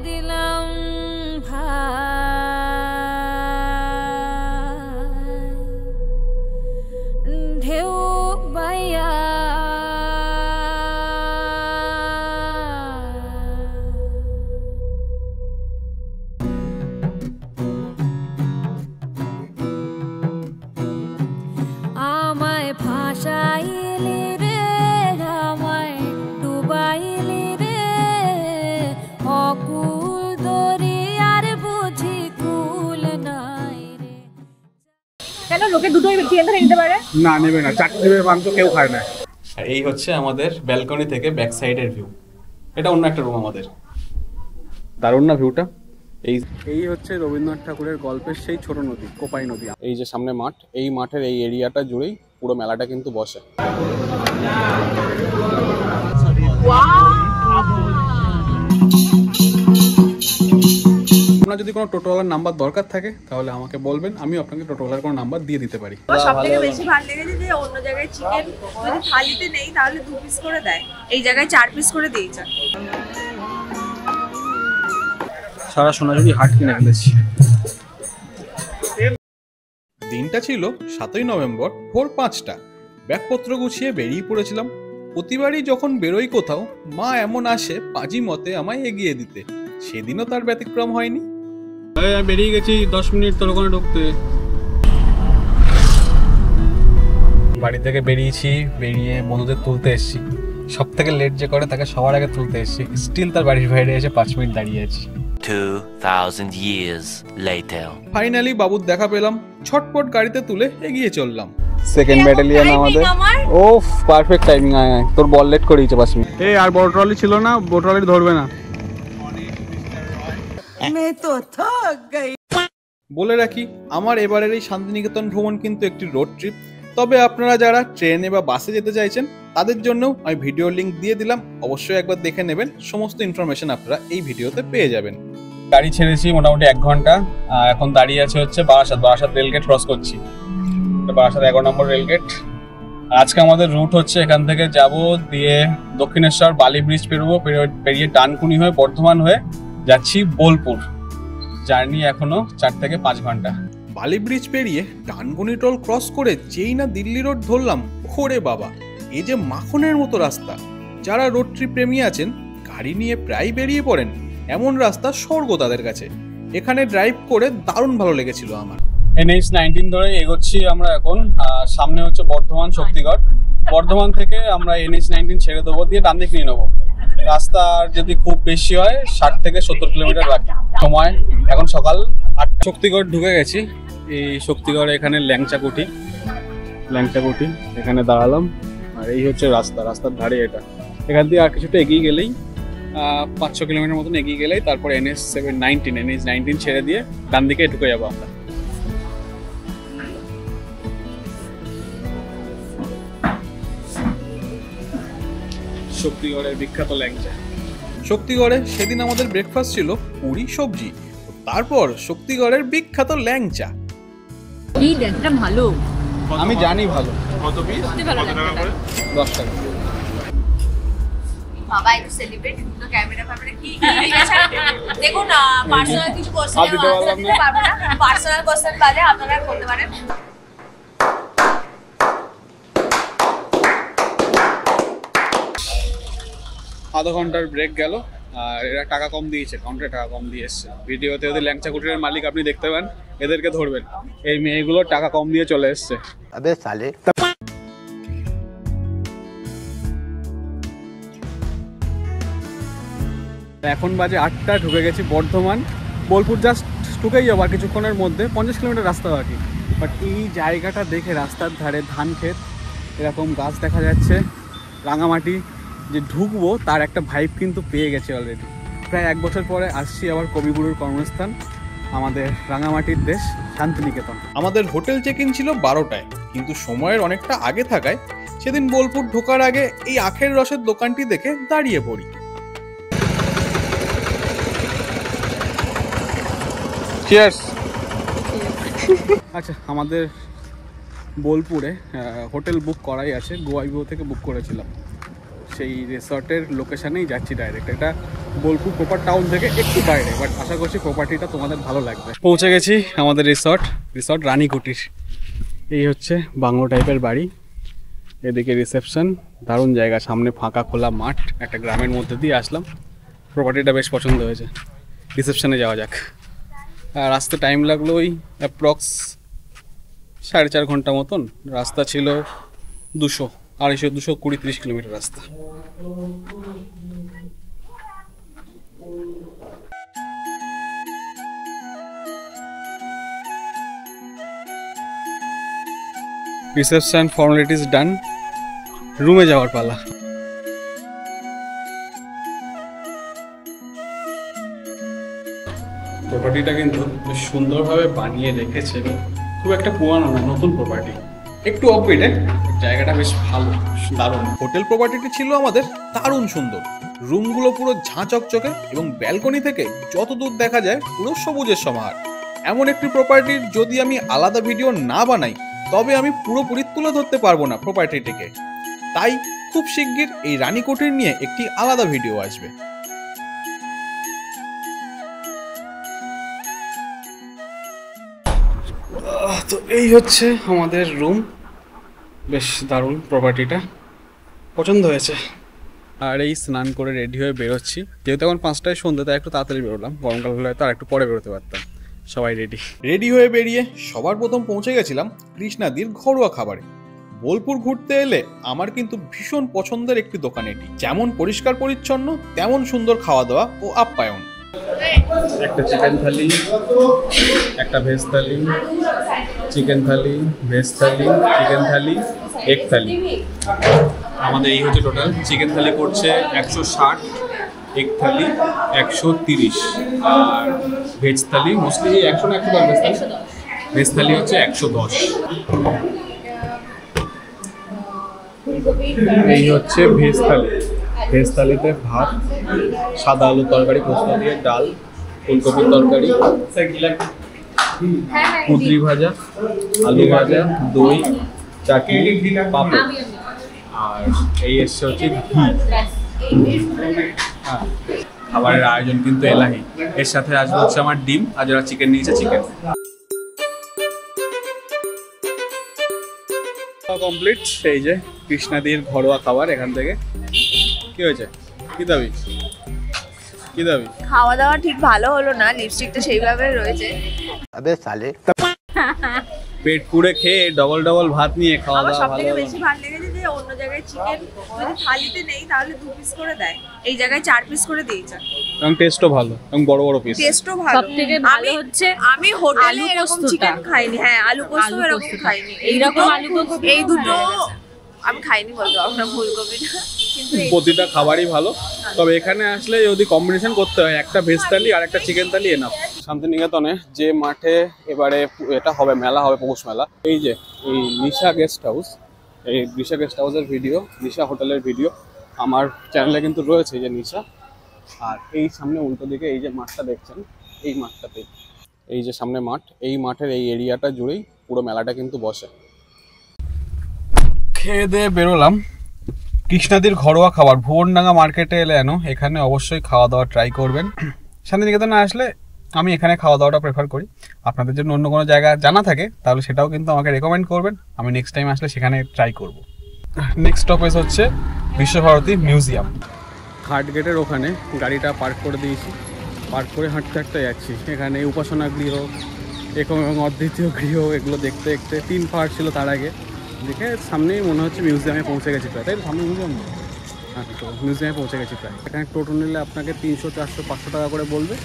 দিলাম ভাই ঢেউ বাইয়া আমায় ভাসাইলি রে আমায় ডুবাইলি রে অকুল দরিয়ার বুঝি কুল নাই রে। কেন লোকে দুটোই চিকেন ধরে নিতে পারে না নেবে না, চারটে মাংস কেউ খায় না। আর এই হচ্ছে আমাদের ব্যালকনি থেকে ব্যাক সাইডের ভিউ। এটা অন্য একটা রুম আমাদের। দারুণ না ভিউটা? এই হচ্ছে রবীন্দ্রনাথ ঠাকুরের গল্পের সেই ছোট নদী, কোপাই নদী। এই যে সামনে মাঠ, এই মাঠের এই এরিয়াটা জুড়েই পুরো মেলাটা কিন্তু বসে। আপনার যদি কোনো টোটোওয়ালার নাম্বার দরকার থাকে তাহলে আমাকে বলবেন, আমি আপনাকে টোটোওয়ালার কোনো নাম্বার দিয়ে দিতে পারি। সবথেকে বেশি ভালো লেগেছে যে অন্য জায়গায় চিকেন যদি থালিতে নেই তাহলে 2 পিস করে দেয়, এই জায়গায় 4 পিস করে দিয়েছে। সারা সোনাঝুরি হাট কিনে ফেলেছি। দিনটা ছিল 7ই নভেম্বর ভোর 5টা। ব্যাগপত্র গুছিয়ে বেরিয়ে পড়েছিলাম। প্রতিবারই যখন বেরোই কোথাও, মা এমন আসে পাজি মতে আমায় এগিয়ে দিতে। সেদিনও তার ব্যতিক্রম হয়নি। বেরিয়ে গেছি 10 মিনিট তোর ওখানে ঢুকতে। বাড়ি থেকে বেরিয়ে বন্ধুদের তুলতে এসেছি। সব থেকে লেট যে করে তাকে সবার আগে তুলতে এসেছি। স্টিল তার বাড়ির বাইরে এসে 5 মিনিট দাঁড়িয়ে আছি। 2000 years later. ফাইনালি বাবুর দেখা পেলাম, ছটপট গাড়িতে তুলে এগিয়ে চললাম। সেকেন্ড ব্যাটালিয়ন আমাদের। ওফ, পারফেক্ট টাইমিং। আয় তোর বল লেট করে দিয়েছে 5 মিনিট। এই আর বড় ট্রলি ছিল না, বড় ট্রলি ধরবে না। বলে রাখি, আমার এবারের এই শান্তিনিকেতন ভ্রমণ কিন্তু একটি রোড ট্রিপ। তবে আপনারা যারা ট্রেনে বা বাসে যেতে চাইছেন তাদের জন্যও আমি ভিডিও লিংক দিয়ে দিলাম, অবশ্যই একবার দেখে নেবেন। সমস্ত ইনফরমেশন আপনারা এই ভিডিওতে পেয়ে যাবেন। গাড়ি ছেড়েছি মোটামুটি 1 ঘন্টা। এখন দাঁড়িয়ে আছে হচ্ছে বারাসাত রেলগেট ক্রস করছি। বারাসাত 11 নম্বর রেলগেট। আজকে আমাদের রুট হচ্ছে এখান থেকে যাব, দিয়ে দক্ষিণেশ্বর বালি ব্রিজ পেরোবো, পেরিয়ে ডানকুনি হয়ে বর্ধমান হয়ে যাচ্ছি বোলপুর। জার্নি এখনো 4 থেকে 5 ঘন্টা। বালি ব্রিজ পেরিয়ে ডানকুনি টোল ক্রস করে যেই না দিল্লি রোড ধরলাম, ওরে বাবা, এই যে মাখনের মতো রাস্তা। যারা রোড ট্রিপ প্রেমী আছেন, গাড়ি নিয়ে প্রায় বেরিয়ে পড়েন, এমন রাস্তা স্বর্গ তাদের কাছে। এখানে ড্রাইভ করে দারুণ ভালো লেগেছিল আমার। NH 19 ধরে এগোচ্ছি আমরা এখন। সামনে হচ্ছে বর্ধমান শক্তিগড়। বর্ধমান থেকে আমরা NH 19 ছেড়ে দেবো, দিয়ে ডান দিক নিয়ে নেবো। রাস্তা যদি খুব বেশি হয় 60 থেকে 70 কিলোমিটার লাগে সময়। এখন সকাল 8। শক্তিগড় ঢুকে গেছি। এই শক্তিগড় এখানে ল্যাংচা কুঠি এখানে দাঁড়ালাম। আর এই হচ্ছে রাস্তার ধারে এটা। এখান দিয়ে আর কিছুটা এগিয়ে গেলেই 5-6 কিলোমিটার মতন এগিয়ে গেলেই তারপর NH 19 ছেড়ে দিয়ে ডান দিকে ঢুকে যাবো আমরা। শক্তিগড়ের বিখ্যাত ল্যাংচা। শক্তিগড়ে সেদিন আমাদের ব্রেকফাস্ট ছিল পুরি সবজি, তারপর শক্তিগড়ের বিখ্যাত ল্যাংচা। এই ল্যাংচাটা ভালো, আমি জানি ভালো। কত পিস? 10 টাকা। বাবা একটু সেলিব্রেট তো ক্যামেরা পারবে কি দেখুন না, পার্সোনাল কিছু কোশ্চেন পারবে না, পার্সোনাল কোশ্চেন বাদে আপনারা করতে পারেন। আধা ঘন্টার ব্রেক গেল, আর এরা টাকা কম দিয়েছে, কাউন্টারে টাকা কম দিয়ে এসছে। ভিডিওতে ওদের ল্যাংচা কুটিরের মালিক আপনি দেখতে পান, এদেরকে ধরবেন। এই মেয়েগুলো টাকা কম দিয়ে চলে এসছে। अबे साले। এখন বাজে 8টা, ঢুকে গেছি বর্ধমান। বোলপুর জাস্ট ঢুকেই যাবো, আর কিছুক্ষণের মধ্যে 50 কিলোমিটার রাস্তা বাকি। বাট এই জায়গাটা দেখে, রাস্তার ধারে ধান ক্ষেত, এরকম গাছ দেখা যাচ্ছে, রাঙামাটি যে ঢুকবো তার একটা ভাইব কিন্তু পেয়ে গেছে অলরেডি। প্রায় 1 বছর পরে আসছি আবার কবিগুরুর কর্মস্থান, আমাদের রাঙামাটির দেশ শান্তিনিকেতন। আমাদের হোটেল চেক ইন ছিল 12টায়, কিন্তু সময়ের অনেকটা আগে থাকায় সেদিন বোলপুর ঢোকার আগে এই আখের রসের দোকানটি দেখে দাঁড়িয়ে পড়ি। আচ্ছা, আমাদের বোলপুরে হোটেল বুক করাই আছে, গোয়াইবো থেকে বুক করেছিলাম। সেই রিসর্টের লোকেশানেই যাচ্ছি ডাইরেক্ট। এটা বোলপুর প্রপার টাউন থেকে একটু বাইরে, বাট আশা করছি প্রপার্টিটা তোমাদের ভালো লাগবে। পৌঁছে গেছি আমাদের রিসর্ট রানীকুটির। এই হচ্ছে বাংলো টাইপের বাড়ি, এদিকে রিসেপশন, দারুণ জায়গা, সামনে ফাঁকা খোলা মাঠ, একটা গ্রামের মধ্যে দিয়ে আসলাম। প্রপার্টিটা বেশ পছন্দ হয়েছে। রিসেপশনে যাওয়া যাক। আর আসতে টাইম লাগলো ওই অ্যাপ্রক্স 4.5 ঘন্টা মতন। রাস্তা ছিল 220-30 কিলোমিটার রাস্তা। রিসেপশন ফর্মালিটিস ডান, রুমে যাওয়ার পালা। প্রপার্টিটা কিন্তু বেশ সুন্দরভাবে বানিয়ে রেখেছে, খুব একটা পুরানো না, নতুন প্রপার্টি, একটু অপডেটে, জায়গাটা বেশ ভালো, দারুণ। হোটেল প্রপার্টিটি ছিল আমাদের দারুণ সুন্দর। রুমগুলো পুরো ঝাঁ চকচকে এবং ব্যালকনি থেকে যত দূর দেখা যায় পুরো সবুজের সমাহার। এমন একটি প্রপার্টির যদি আমি আলাদা ভিডিও না বানাই তবে আমি পুরোপুরি তুলে ধরতে পারবো না প্রপার্টিটিকে। তাই খুব শিগগির এই রানীকুটির নিয়ে একটি আলাদা ভিডিও আসবে। তো এই হচ্ছে আমাদের রুম, বেশ দারুণ, প্রপার্টিটা পছন্দ হয়েছে। আর এই স্নান করে রেডি হয়ে বেরোচ্ছি, যেহেতু এখন 5টায় সন্ধ্যে, তাই একটু তাড়াতাড়ি বেরোলাম। গরমকাল হলে তো আর একটু পরে বেরোতে পারতাম। সবাই রেডি হয়ে বেরিয়ে সবার প্রথম পৌঁছে গেছিলাম কৃষ্ণাদির ঘরোয়া খাবারে। বোলপুর ঘুরতে এলে আমার কিন্তু ভীষণ পছন্দের একটি দোকান এটি। যেমন পরিষ্কার পরিচ্ছন্ন, তেমন সুন্দর খাওয়া দাওয়া ও আপ্যায়ন। একটা চিকেন থালি, একটা ভেজ থালি, চিকেন থালি, ভেজ থালি, চিকেন থালি, এগ থালি। আমাদের এই হচ্ছে টোটাল। চিকেন থালি করছে 160, এগ থালি 130, আর ভেজ থালি মোস্টলি 100 না 110, ভেজ থালি হচ্ছে 110। এই হচ্ছে ভেজ থালি। ভেজ থালিতে ভাত, সাদা আলুর তরকারি, পোস্ত দিয়ে ডাল, ফুলকপির তরকারি, কুঁদরি ভাজা, আলু ভাজা, দই, চাটনি, পাঁপড়, আর এই এসছে হচ্ছে ঘি। খাবারের আয়োজন কিন্তু এলাহি। এর সাথে আসবে হচ্ছে আমার ডিম, আর যারা চিকেন নিয়েছে চিকেন। কমপ্লিট। এই যে কৃষ্ণাদির ঘরোয়া খাবার এখান থেকে। কি হয়েছে? কি দাবি? কি দাবি? খাওয়া দাওয়া ঠিক ভালো হলো না, লিপস্টিকটা সেইভাবে রয়েছে। अबे साले পেট পুড়ে খেয়ে ডবল ভাত নিয়ে খাওয়া আমার দাওয়া সবথেকে ভালো। বেশি ভালো লেগেছে যে অন্য জায়গায় চিকেন যদি থালিতে নেই তাহলে 2 পিস করে দেয়, এই জায়গায় 4 পিস করে দিয়েছে। এবং টেস্টও ভালো, এবং বড় বড় পিস। টেস্টও ভালো। সবথেকে ভালো হচ্ছে আমি হোটেলে আলু এরকম পোস্তটা। চিকেন খাইনি। হ্যাঁ, আলু পোস্ত আলু এরকম পোস্তটা। খাইনি। এইরকম আলু পোস্ত এই দুটো আমি খাইনি বলতে পারবো না, ফুলকপিটা কিন্তু প্রতিটা খাবারই ভালো, তবে এখানে আসলে যদি কম্বিনেশন করতে হয়, একটা ভেজ থালি আর একটা চিকেন থালি এনাফ। শান্তিনিকেতনে যে মাঠে এবারে এটা হবে, মেলা হবে, পৌষ মেলা, এই যে এই নিশা গেস্ট হাউস, এই নিশা গেস্ট হাউসের ভিডিও, নিশা হোটেলের ভিডিও আমার চ্যানেলে কিন্তু রয়েছে, এই যে নিশা। আর এই সামনে উল্টো দিকে এই যে মাঠটা দেখছেন, এই মাঠটাতে, এই যে সামনে মাঠ, এই মাঠের এই এরিয়াটা জুড়েই পুরো মেলাটা কিন্তু বসে। খেয়ে দিয়ে বেরোলাম। কৃষ্ণাদির ঘরোয়া খাবার, ভুবনডাঙ্গা মার্কেটে এলে এখানে অবশ্যই খাওয়া দাওয়া ট্রাই করবেন। শান্তিনিকেতনে আসলে আমি এখানে খাওয়া দাওয়াটা প্রেফার করি। আপনাদের জন্য অন্য কোনো জায়গা জানা থাকে তাহলে সেটাও কিন্তু আমাকে রেকমেন্ড করবেন, আমি নেক্সট টাইম আসলে সেখানে ট্রাই করব। নেক্সট স্টপেজ হচ্ছে বিশ্বভারতী মিউজিয়াম। হাট গেটের ওখানে গাড়িটা পার্ক করে দিয়েছি, পার্ক করে হাঁটতে হাঁটতে যাচ্ছি। এখানে উপাসনা গৃহ এবং অদ্বিতীয় গৃহ, এগুলো দেখতে দেখতে 3 পার্ট ছিল তার আগে দেখে সামনেই মনে হচ্ছে মিউজিয়ামে পৌঁছে গেছি প্রায়। তাই সামনে মিউজিয়াম, হ্যাঁ, তো মিউজিয়ামে পৌঁছে গেছি প্রায়। এখানে টোটো নিলে আপনাকে 300, 400, 500 টাকা করে বলবে,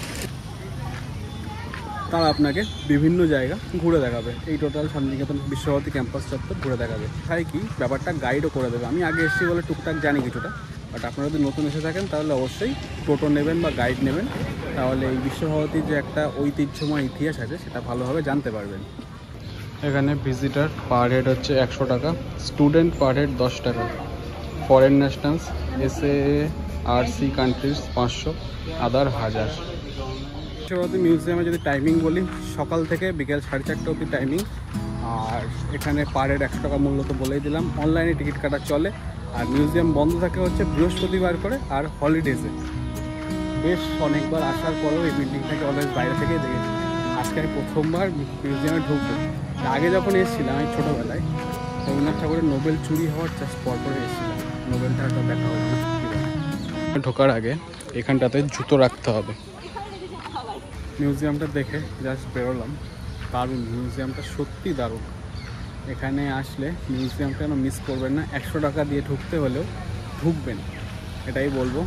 তারা আপনাকে বিভিন্ন জায়গা ঘুরে দেখাবে। এই টোটাল শান্তিনিকেতন বিশ্বভারতী ক্যাম্পাস চত্বর ঘুরে দেখাবে। তাই কি ব্যাপারটা গাইডও করে দেবে। আমি আগে এসেছি বলে টুকটাক জানি কিছুটা, বাট আপনারা যদি নতুন এসে থাকেন তাহলে অবশ্যই টোটো নেবেন বা গাইড নেবেন, তাহলে এই বিশ্বভারতীর যে একটা ঐতিহ্যময় ইতিহাস আছে সেটা ভালোভাবে জানতে পারবেন। এখানে ভিজিটার পার হেড হচ্ছে 100 টাকা, স্টুডেন্ট পার হেড 10 টাকা, ফরেন ন্যাশনালস, SARC কান্ট্রিজ 500, আদার 1000। বিশ্বভারতী মিউজিয়ামে যদি টাইমিং বলি, সকাল থেকে বিকেল 4:30 অবধি টাইমিং। আর এখানে পার হেড 100 টাকা মূল্য তো বলেই দিলাম। অনলাইনে টিকিট কাটা চলে। আর মিউজিয়াম বন্ধ থাকে হচ্ছে বৃহস্পতিবার করে আর হলিডেজে। বেশ অনেকবার আসার পরেও এই বিল্ডিংটাকে অলওয়েজ বাইরে থেকেই দেখেছি। আজকে আমি প্রথমবার মিউজিয়ামে ঢুকবো। আগে যখন এসেছিলাম আমি ছোটোবেলায়, রবীন্দ্রনাথ ঠাকুরের নোবেল চুরি হওয়ার জাস্ট পরপরে এসেছিলাম, নোবেলটা একটা দেখা হবে না। ঢোকার আগে এখানটাতে জুতো রাখতে হবে। মিউজিয়ামটা দেখে জাস্ট বেরোলাম, দারুণ মিউজিয়ামটা, সত্যি দারুণ। এখানে আসলে মিউজিয়ামটা যেন মিস করবেন না, 100 টাকা দিয়ে ঢুকতে হলেও ঢুকবেন, এটাই বলবো।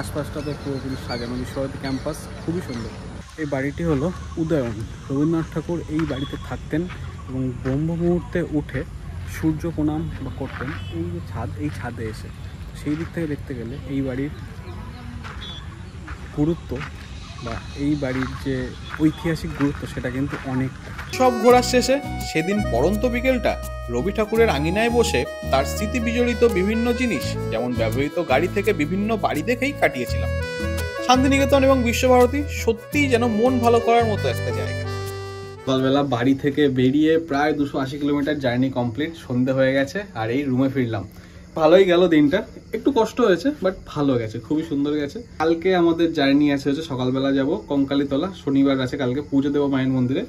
আশপাশটা তো পুরোপুরি সাজানো, বিশ্বভারতী ক্যাম্পাস খুবই সুন্দর। এই বাড়িটি হলো উদয়ন। রবীন্দ্রনাথ ঠাকুর এই বাড়িতে থাকতেন এবং ব্রহ্ম মুহূর্তে উঠে সূর্য প্রণাম বা করতেন এই যে ছাদ, এই ছাদে এসে। সেই দিক থেকে দেখতে গেলে এই বাড়ির গুরুত্ব বা এই বাড়ির যে ঐতিহাসিক গুরুত্ব সেটা কিন্তু অনেক। সব ঘোরার শেষে সেদিন পড়ন্ত বিকেলটা রবি ঠাকুরের আঙিনায় বসে তার স্মৃতি বিজড়িত বিভিন্ন জিনিস, যেমন ব্যবহৃত গাড়ি থেকে বিভিন্ন বাড়ি দেখেই কাটিয়েছিলাম। শান্তিনিকেতন এবং বিশ্বভারতী সত্যিই যেন মন ভালো করার মতো একটা জায়গা। সকালবেলা বাড়ি থেকে বেরিয়ে প্রায় 280 কিলোমিটার জার্নি কমপ্লিট, সন্ধে হয়ে গেছে আর এই রুমে ফিরলাম। ভালোই গেল দিনটা, একটু কষ্ট হয়েছে বাট ভালো গেছে, খুবই সুন্দর গেছে। কালকে আমাদের জার্নি আছে হচ্ছে সকালবেলা যাব কঙ্কালীতলা, শনিবার আছে কালকে পুজো দেবো মায়ের মন্দিরে।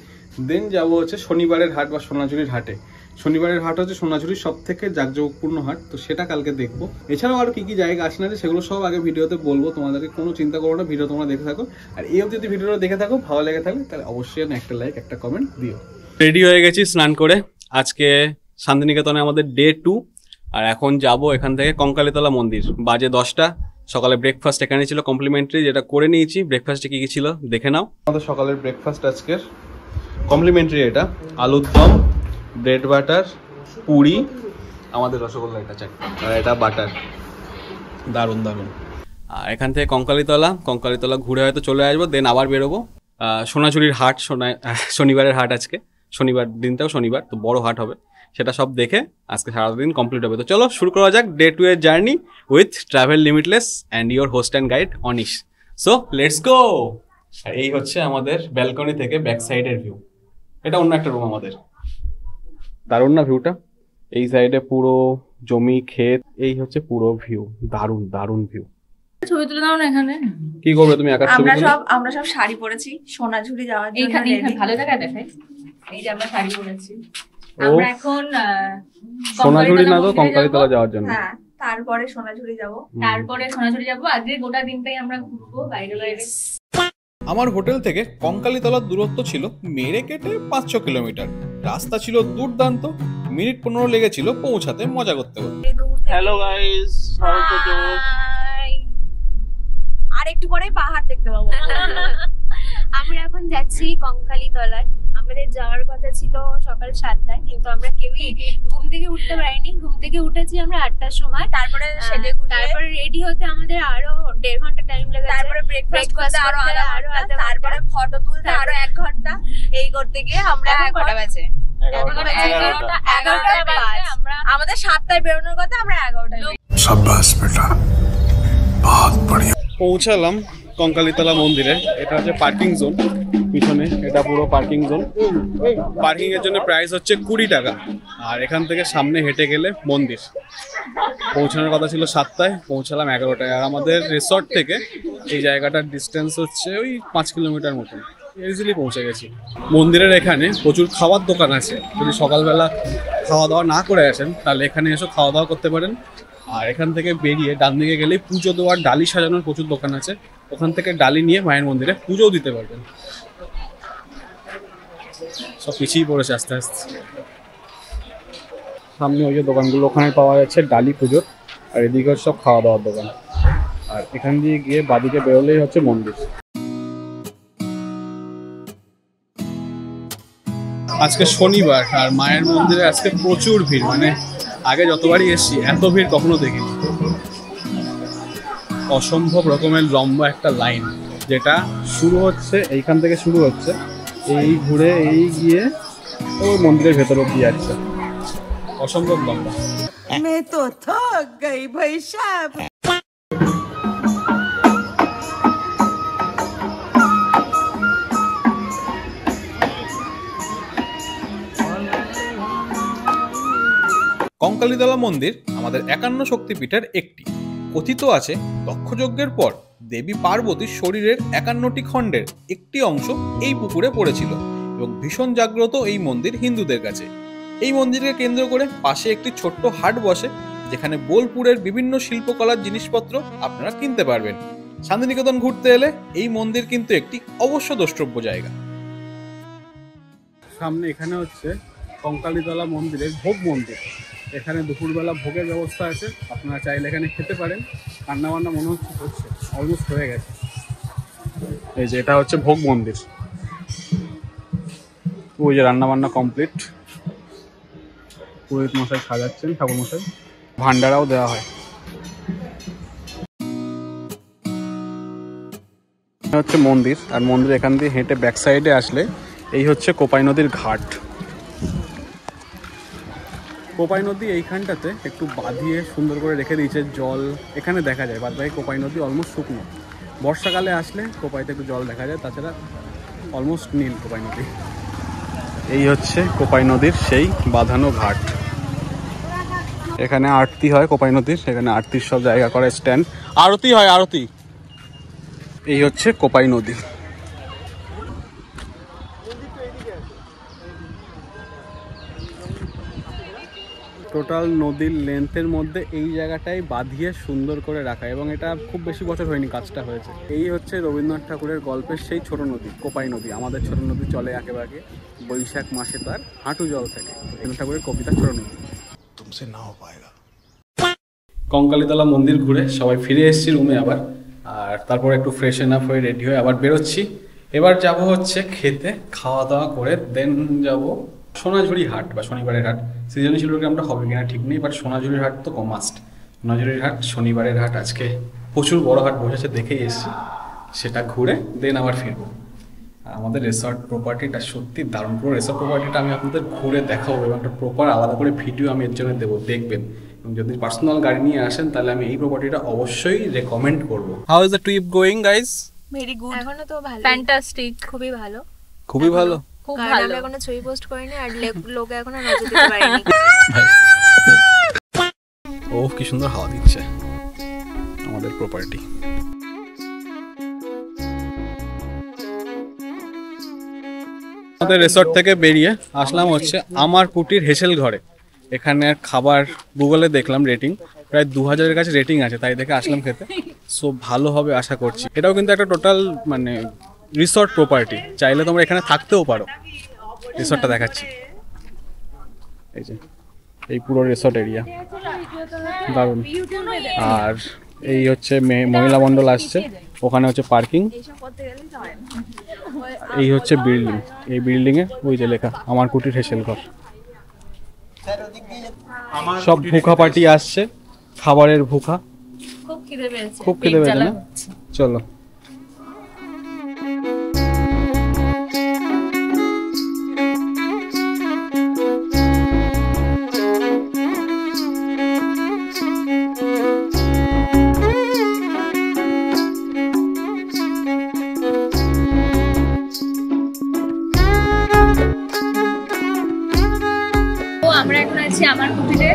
দেন যাব হচ্ছে শনিবারের হাট বা সোনাঝুরির হাটে। শনিবারের হাট হচ্ছে সোনাঝুরির সব থেকে জাঁকজমকপূর্ণ হাট, তো সেটা কালকে দেখবো। এছাড়াও আরও কী কী জায়গা আছে না সেগুলো সব আগে ভিডিওতে বলবো, তোমাদেরকে কোনো চিন্তা করো না, ভিডিও তোমরা দেখে থাকো। আর এই অবধি যদি ভিডিওটা দেখে থাকো, ভালো লেগে থাকলে তাহলে অবশ্যই একটা লাইক একটা কমেন্ট দিও। রেডি হয়ে গেছি স্নান করে, আজকে শান্তিনিকেতনে আমাদের ডে 2। আর এখন যাব এখান থেকে কঙ্কালীতলা মন্দির। বাজে 10টা। সকালে ব্রেকফাস্ট এখানে ছিল কমপ্লিমেন্টারি, যেটা করে নিয়েছি। ব্রেকফাস্টে কি কি ছিল দেখে নাও। আমাদের সকালের ব্রেকফাস্ট আজকের কমপ্লিমেন্টারি, এটা আলুর দম, ব্রেড বাটার, পুরি, আমাদের রসগোল্লা, এটা চাটনি, আর এটা বাটার। দারুণ দারুণ। আর এখান থেকে কঙ্কালীতলা ঘুরে হয়তো চলে আসবো, দেন আবার বেরোবো সোনাঝুরির হাট। শনিবারের হাট আজকে, শনিবার দিনটাও শনিবার, তো বড় হাট হবে, সেটা সব দেখে আজকে সারাদিন কমপ্লিট হবে। তো চলো শুরু করা যাক ডে 2 এর journey with travel limitless and your host and guide Anish. So let's go. এই হচ্ছে আমাদের ব্যালকনি থেকে ব্যাক সাইডের ভিউ। এটা অন্য একটা রুম আমাদের। দারুণ না ভিউটা? এই সাইডে পুরো জমি ক্ষেত, এই হচ্ছে পুরো ভিউ। দারুণ দারুণ ভিউ। ছবি তুলে দাও না এখানে। কি করবে তুমি? একা ছবি তুলে? আমরা সব শাড়ি পরেছি সোনাঝুরি যাওয়ার জন্য। এখানে ভালো জায়গা দেখাই। এই যে আমরা শাড়ি পরেছি, আমরা এখন সোনাঝুরি না তো কঙ্কালীতলা যাওয়ার জন্য। হ্যাঁ, তারপরে সোনাঝুরি যাব। আজকে গোটা দিনটাই আমরা ঘুরবো বাইরে বাইরে। আমার হোটেল থেকে কঙ্কালীতলার দূরত্ব ছিল মেরে কেটে 500 কিলোমিটার। রাস্তা ছিল দুর্দান্ত, মিনিট 15 লেগেছিল পৌঁছাতে মজা করতে করতে। হ্যালো গাইস, আর একটু পরে পাহাড় দেখতে পাবো। আমরা এখন যাচ্ছি কঙ্কালীতলায়। আমাদের যাওয়ার কথা ছিল সকাল 7টায়, কিন্তু আমরা কেউই ঘুম থেকে উঠতে পারিনি। ঘুম থেকে উঠেছি আমরা 8টার সময়। তারপরে তারপরে রেডি হতে আমাদের আরো 1.5 ঘন্টা টাইম লেগেছে। তারপরে ব্রেকফাস্ট করতে আরো আধা ঘন্টা, তারপরে ফটো তুলতে আরো 1 ঘন্টা। এই করতে গিয়ে আমরা কটা বাজে? 11টা বাজে। আমাদের 7টায় বেরোনোর কথা, আমরা 11টায়। शाबाश बेटा, बहुत बढ़िया। পৌঁছালাম কঙ্কালীতলা মন্দিরে। এটা হচ্ছে পার্কিং জোন, পিছনে এটা পুরো পার্কিং জোন। পার্কিং এর জন্য প্রাইস হচ্ছে 20 টাকা। আর এখান থেকে সামনে হেঁটে গেলে মন্দির। পৌঁছানোর কথা ছিল 7টায়, পৌঁছালাম 11টায়। আর আমাদের রিসর্ট থেকে এই জায়গাটার ডিস্টেন্স হচ্ছে ওই 5 কিলোমিটার মতন, ইজিলি পৌঁছে গেছি। মন্দিরের এখানে প্রচুর খাবার দোকান আছে, যদি সকালবেলা খাওয়া দাওয়া না করে আসেন তাহলে এখানে এসে খাওয়া দাওয়া করতে পারেন। আর এখান থেকে বেরিয়ে ডান দিকে গেলে পুজো দেওয়ার ডালি সাজানোর প্রচুর দোকান আছে, ওখান থেকে ডালি নিয়ে মায়ের মন্দিরে পুজোও দিতে পারবেন। সব পিছিয়ে পড়েছে আস্তে আস্তে। সামনে ওই যে দোকানগুলো, ওখানে পাওয়া যাচ্ছে ডালি পুজোর, আর এদিকে সব খাওয়া দাওয়ার দোকান। আর এখান দিয়ে গিয়ে বাদিকে বেরোলেই হচ্ছে মন্দির। আজকে শনিবার আর মায়ের মন্দিরে আজকে প্রচুর ভিড়, মানে আগে যতবারই এসেছি এত ভিড় কখনো দেখিনি। অসম্ভব রকমের লম্বা একটা লাইন, যেটা শুরু হচ্ছে এইখান থেকে, শুরু হচ্ছে এই ঘুরে এই গিয়ে ওই মন্দিরের ভেতর অব্দি যাচ্ছে। অসম্ভব লম্বা। मैं तो थक गई भाई साहब। কঙ্কালীতলা মন্দির আমাদের 51 শক্তিপীঠের একটি। কথিত আছে দক্ষযজ্ঞের পর দেবী পার্বতীর শরীরের 51টি খণ্ডের একটি অংশ এই পুকুরে পড়েছিল এবং ভীষণ জাগ্রত এই মন্দির হিন্দুদের কাছে। এই মন্দিরকে কেন্দ্র করে পাশে একটি ছোট্ট হাট বসে, যেখানে বোলপুরের বিভিন্ন শিল্পকলার জিনিসপত্র আপনারা কিনতে পারবেন। শান্তিনিকেতন ঘুরতে এলে এই মন্দির কিন্তু একটি অবশ্য দ্রষ্টব্য জায়গা। সামনে এখানে হচ্ছে কঙ্কালীতলা মন্দিরের ভোগ মন্দির। এখানে দুপুরবেলা ভোগের ব্যবস্থা আছে, আপনারা চাইলে এখানে খেতে পারেন। রান্নাবান্না মনে হচ্ছে অলমোস্ট হয়ে গেছে। এই যে এটা হচ্ছে ভোগ মন্দির, ওই যে রান্নাবান্না কমপ্লিট, পুরোহিত মশাই সাজাচ্ছেন, ঠাকুর মশাই, ভান্ডারাও দেওয়া হয়। হচ্ছে মন্দির, আর মন্দির এখান দিয়ে হেঁটে ব্যাক সাইডে আসলে এই হচ্ছে কোপাই নদীর ঘাট। কোপাই নদী এইখানটাতে একটু বাঁধিয়ে সুন্দর করে রেখে দিয়েছে, জল এখানে দেখা যায়। বাদ বাকি কোপাই নদী অলমোস্ট শুকনো। বর্ষাকালে আসলে কোপাইতে একটু জল দেখা যায়, তাছাড়া অলমোস্ট নীল কোপাই নদী। এই হচ্ছে কোপাই নদীর সেই বাঁধানো ঘাট। এখানে আরতি হয় কোপাই নদীর, এখানে আরতির সব জায়গা করে স্ট্যান্ড, আরতি হয় আরতি। এই হচ্ছে কোপাই নদী। টোটাল নদীর লেন্থের মধ্যে এই জায়গাটাই বাঁধিয়ে সুন্দর করে রাখা, এবং এটা খুব বেশি বছর হয়নি কাজটা হয়েছে। এই হচ্ছে রবীন্দ্রনাথ ঠাকুরের গল্পের সেই ছোট নদী কোপাই নদী। আমাদের ছোট নদী চলে একেবারে বৈশাখ মাসে, তার হাঁটু জল থাকে। রবীন্দ্রনাথ ঠাকুরের কবিতা ছোট নদী। तुमसे ना हो पाएगा। কঙ্কালীতলা মন্দির ঘুরে সবাই ফিরে এসেছি রুমে আবার, আর তারপর একটু ফ্রেশন আপ হয়ে রেডি হয়ে আবার বেরোচ্ছি। এবার যাব হচ্ছে খেতে, খাওয়া দাওয়া করে দেন যাব সোনাঝুরি হাট বা শনিবারের হাট। সৃজনশীল প্রোগ্রামটা হবে কিনা ঠিক নেই, বাট সোনাঝুরির হাট তো মাস্ট। সোনাঝুরির হাট শনিবারের হাট, আজকে প্রচুর বড় হাট বসেছে, দেখেই এসেছি। সেটা ঘুরে দেন আবার ফিরবো। আমাদের রিসর্ট প্রপার্টিটা সত্যি দারুণ। পুরো রিসর্ট প্রপার্টিটা আমি আপনাদের ঘুরে দেখাবো এবং একটা প্রপার আলাদা করে ভিডিও আমি এর জন্য দেবো, দেখবেন। এবং যদি পার্সোনাল গাড়ি নিয়ে আসেন তাহলে আমি এই প্রপার্টিটা অবশ্যই রেকমেন্ড করবো। How is the trip going guys? Very good. এখনো তো ভালো, ফ্যান্টাস্টিক, খুবই ভালো, খুবই ভালো, খুব কারণ ভালো। আমি এখনো ছবি পোস্ট করিনি আর লোকে এখনো নজর দিতে পারেনি। ও কি সুন্দর হাওয়া দিচ্ছে আমাদের প্রপার্টি। আমাদের রিসর্ট থেকে বেরিয়ে আসলাম হচ্ছে আমার কুটির হেসেল ঘরে। এখানে খাবার গুগলে দেখলাম রেটিং প্রায় 2000-এর কাছে রেটিং আছে, তাই দেখে আসলাম খেতে। সো ভালো হবে আশা করছি। এটাও কিন্তু একটা টোটাল মানে রিসর্ট প্রপার্টি, চাইলে তোমরা এখানে থাকতেও পারো। রিসর্টটা দেখাচ্ছি, এই যে এই পুরো রিসর্ট এরিয়া দারুণ। আর এই হচ্ছে মহিলা মণ্ডল আসছে, ওখানে হচ্ছে পার্কিং। এই হচ্ছে বিল্ডিং, এই বিল্ডিংয়ে ওই যে লেখা আমার কুটির হেসেল ঘর। সব ভুখা পার্টি আসছে, খাবারের ভুখা। খুব খিদে পেয়েছে, খুব খিদে পেয়েছে না? চলো। আমরা এখন আছি আমার কুটিরে।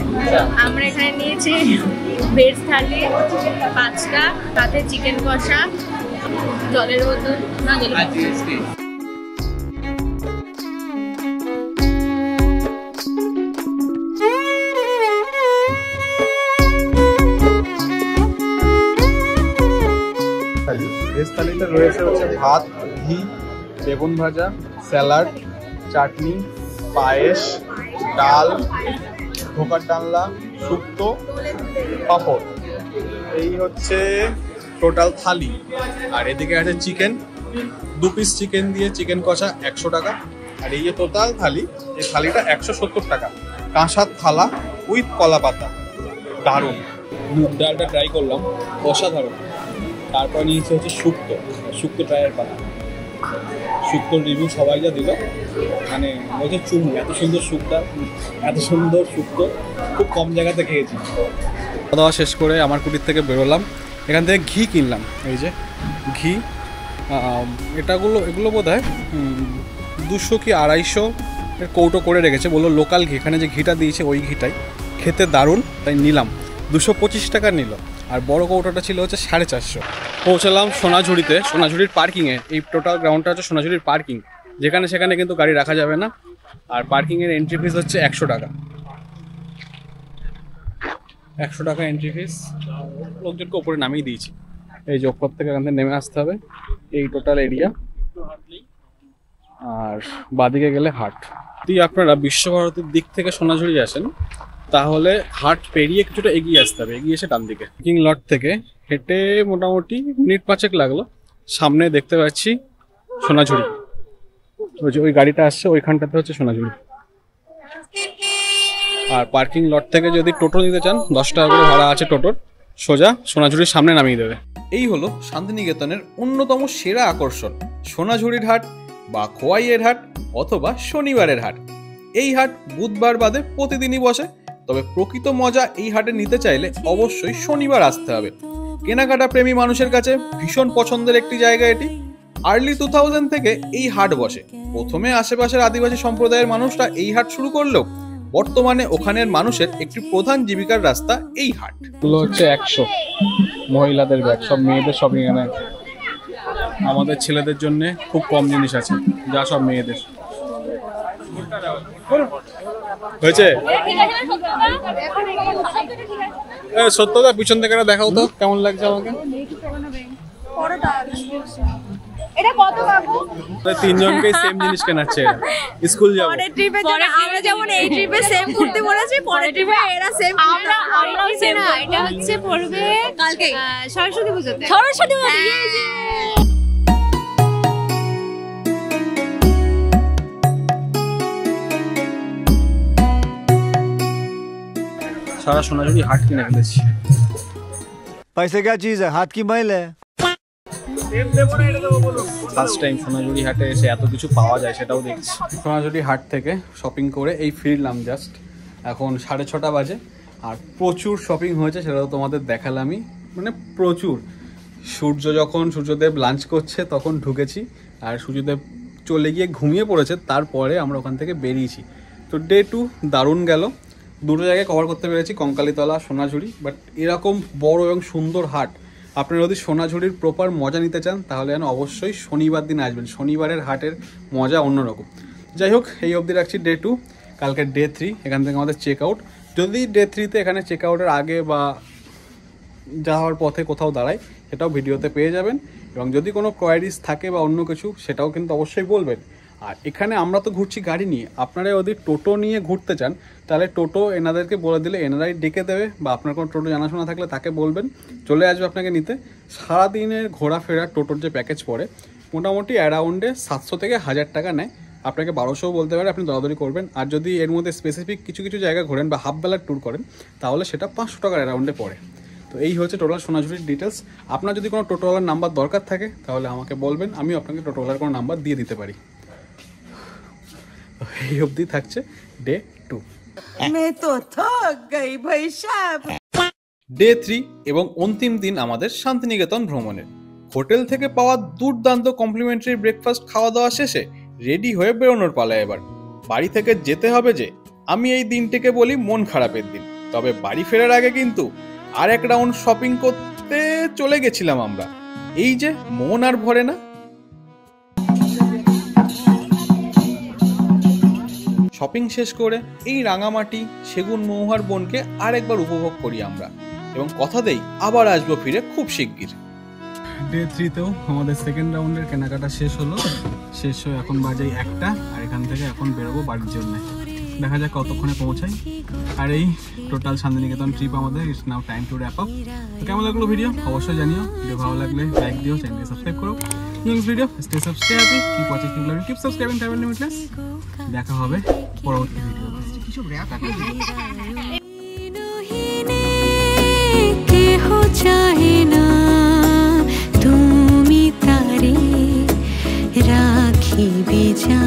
আমরা এখানে নিয়েছি ভেজ থালি 5টা, তাতে চিকেন কষা, জলের বোতল না জলের ভেজ থালিতে রয়েছে হচ্ছে ভাত, ঘি, বেগুন ভাজা, স্যালাড, চাটনি, পায়েস, ডাল, ধোকার ডালনা, শুক্তো, পাঁপড়। এই হচ্ছে টোটাল থালি। আর এদিকে আছে চিকেন, 2 পিস চিকেন দিয়ে চিকেন কষা 100 টাকা। আর এই যে টোটাল থালি, এই থালিটা 170 টাকা। কাঁসার থালা উইথ কলা পাতা, দারুণ। মুগ ডালটা ট্রাই করলাম, অসাধারণ। তারপর নিয়েছে হচ্ছে শুক্তো ট্রাইয়ের পাতা। শুক্তোর রিভিউ সবাই যা দিল, মানে বলছে চুমু, এত সুন্দর শুক্তো খুব কম জায়গাতে খেয়েছি। খাওয়া দাওয়া শেষ করে আমার কুটির থেকে বেরোলাম। এখান থেকে ঘি কিনলাম, এই যে ঘি। এগুলো বোধ হয় 200 কি 250 কৌটো করে রেখেছে, বললো লোকাল ঘি। এখানে যে ঘিটা দিয়েছে ওই ঘিটাই খেতে দারুণ, তাই নিলাম। 225 টাকা নিল। আর বড় কৌটাটা ছিল হচ্ছে 450। পৌঁছালাম সোনাঝুরিতে, সোনাঝুরির পার্কিংয়ে। এই টোটাল গ্রাউন্ডটা হচ্ছে সোনাঝুরির পার্কিং, যেখানে সেখানে কিন্তু গাড়ি রাখা যাবে না। আর পার্কিংয়ের এন্ট্রি ফিস হচ্ছে 100 টাকা। 100 টাকা এন্ট্রি ফিস। লোকজনকে উপরে নামিয়ে দিয়েছি। এই যে উপর থেকে এখান থেকে নেমে আসতে হবে, এই টোটাল এরিয়া। আর বাদিকে গেলে হাট। যদি আপনারা বিশ্বভারতীর দিক থেকে সোনাঝুরি আসেন তাহলে হাট পেরিয়ে কিছুটা এগিয়ে আসতে হবে, এগিয়ে এসে ডান দিকে পার্কিং লট থেকে হেঁটে মোটামুটি মিনিট 5 লাগলো। সামনে দেখতে পাচ্ছি সোনাঝুরি, ওই গাড়িটা আসছে ওইখানটাতে হচ্ছে সোনাঝুরি। আর পার্কিং লট থেকে যদি টোটো নিতে চান 10 টাকা করে ভাড়া আছে টোটোর, সোজা সোনাঝুরির সামনে নামিয়ে দেবে। এই হলো শান্তিনিকেতনের অন্যতম সেরা আকর্ষণ, সোনাঝুরির হাট বা খোয়াইয়ের হাট অথবা শনিবারের হাট। এই হাট বুধবার বাদে প্রতিদিনই বসে, তবে প্রকৃত মজা এই হাটে নিতে চাইলে অবশ্যই শনিবার আসতে হবে। কেনাকাটা প্রেমী মানুষের কাছে ভীষণ পছন্দের একটি জায়গা এটি। আর্লি 2000 থেকে এই হাট বসে। প্রথমে আশেপাশের আদিবাসী সম্প্রদায়ের মানুষরা এই হাট শুরু করলেও বর্তমানে ওখানের মানুষের একটি প্রধান জীবিকার রাস্তা এই হাট। এগুলো হচ্ছে 100 মহিলাদের ব্যাগ, সব মেয়েদের সব এখানে। আমাদের ছেলেদের জন্য খুব কম জিনিস আছে, যা সব মেয়েদের। হয়েছে সত্যতা, পিছন থেকে দেখাও তো কেমন লাগছে আমাকে। এটা কত বাবু? 3 জনকেই সেম জিনিস কেনাচ্ছে, স্কুল যাবো। পরের ট্রিপে আমরা যেমন এই ট্রিপে সেম ঘুরতে বলেছি, পরের ট্রিপে এরা সেম আমরাও সেম না। এটা হচ্ছে পড়বে কালকে সরস্বতী পুজোতে। সরস্বতী পুজো। সারা সোনাঝুরি হাট কিনে ফেলেছি। पैसे क्या चीज है, हाथ की मैल है। ফার্স্ট টাইম সোনাঝুরি হাটে এসে এত কিছু পাওয়া যায় সেটাও দেখছি। সোনাঝুরি হাট থেকে শপিং করে এই ফিরলাম জাস্ট। এখন 6:30 বাজে। আর প্রচুর শপিং হয়েছে, সেটাও তোমাদের দেখালামই, মানে প্রচুর। সূর্যদেব লাঞ্চ করছে তখন ঢুকেছি, আর সূর্যদেব চলে গিয়ে ঘুমিয়ে পড়েছে, তারপরে আমরা ওখান থেকে বেরিয়েছি। তো ডে 2 দারুণ গেল। দুটো জায়গায় কভার করতে পেরেছি, কঙ্কালীতলা, সোনাঝুরি। বাট এরকম বড় এবং সুন্দর হাট আপনারা যদি সোনাঝুরির প্রপার মজা নিতে চান তাহলে যেন অবশ্যই শনিবার দিন আসবেন। শনিবারের হাটের মজা অন্যরকম। যাই হোক, এই অবধি রাখছি ডে 2। কালকে ডে 3, এখান থেকে আমাদের চেক আউট। যদি ডে 3-তে এখানে চেক আউটের আগে বা যাওয়ার পথে কোথাও দাঁড়ায় সেটাও ভিডিওতে পেয়ে যাবেন। এবং যদি কোনো কোয়ারিজ থাকে বা অন্য কিছু সেটাও কিন্তু অবশ্যই বলবেন। আর এখানে আমরা তো ঘুরছি গাড়ি নিয়ে, আপনারা যদি টোটো নিয়ে ঘুরতে চান তাহলে টোটো এনাদেরকে বলে দিলে এনারাই ডেকে দেবে, বা আপনার কোনো টোটো জানাশোনা থাকলে তাকে বলবেন, চলে আসবে আপনাকে নিতে। সারাদিনের ঘোরাফেরা টোটোর যে প্যাকেজ পড়ে মোটামুটি অ্যারাউন্ডে 700 থেকে 1000 টাকা নেয়। আপনাকে 1200 বলতে পারে, আপনি দরাদরি করবেন। আর যদি এর মধ্যে স্পেসিফিক কিছু কিছু জায়গা ঘোরেন বা হাফ বেলার ট্যুর করেন তাহলে সেটা 500 টাকার অ্যারাউন্ডে পড়ে। তো এই হচ্ছে টোটাল সোনাঝুরির ডিটেলস। আপনার যদি কোনো টোটোওয়ালার নাম্বার দরকার থাকে তাহলে আমাকে বলবেন, আমিও আপনাকে টোটোওয়ালার কোনো নাম্বার দিয়ে দিতে পারি। এই অবধি থাকছে ডে 2। मैं तो थक गई भाई साहब। ডে 3 এবং অন্তিম দিন আমাদের শান্তিনিকেতন ভ্রমণের। হোটেল থেকে পাওয়া দুর্দান্ত কমপ্লিমেন্টারি ব্রেকফাস্ট খাওয়া দাওয়া শেষে রেডি হয়ে বেরোনোর পালা এবার। বাড়ি থেকে যেতে হবে যে, আমি এই দিনটিকে বলি মন খারাপের দিন। তবে বাড়ি ফেরার আগে কিন্তু আর এক রাউন্ড শপিং করতে চলে গেছিলাম আমরা। এই যে মন আর ভরে না। শপিং শেষ করে এই রাঙামাটি সেগুন মহুয়ার বনকে আরেকবার উপভোগ করি আমরা, এবং কথা দেই আবার আসবো ফিরে খুব শিগগির। ডে 3-তেও আমাদের সেকেন্ড রাউন্ডের কেনাকাটা শেষ হলো। শেষ হয়ে এখন বাজে 1টা, আর এখান থেকে এখন বেরোবো বাড়ির জন্য। দেখা যাক কতক্ষণে পৌঁছাই। আর এই টোটাল শান্তিনিকেতন ট্রিপ আমাদের it's now time to wrap up. কেমন লাগলো ভিডিও অবশ্যই জানিও। ভিডিও ভালো লাগলে লাইক দিও, চ্যানেলকে সাবস্ক্রাইব করো। Next video stay safe, stay happy, keep watching, keep loving, keep subscribing travel limitless. দেখা হবে পরবর্তী ভিডিওতে। কিছু র্যাপ চাহে না তুমি তারে রাখিবে যা।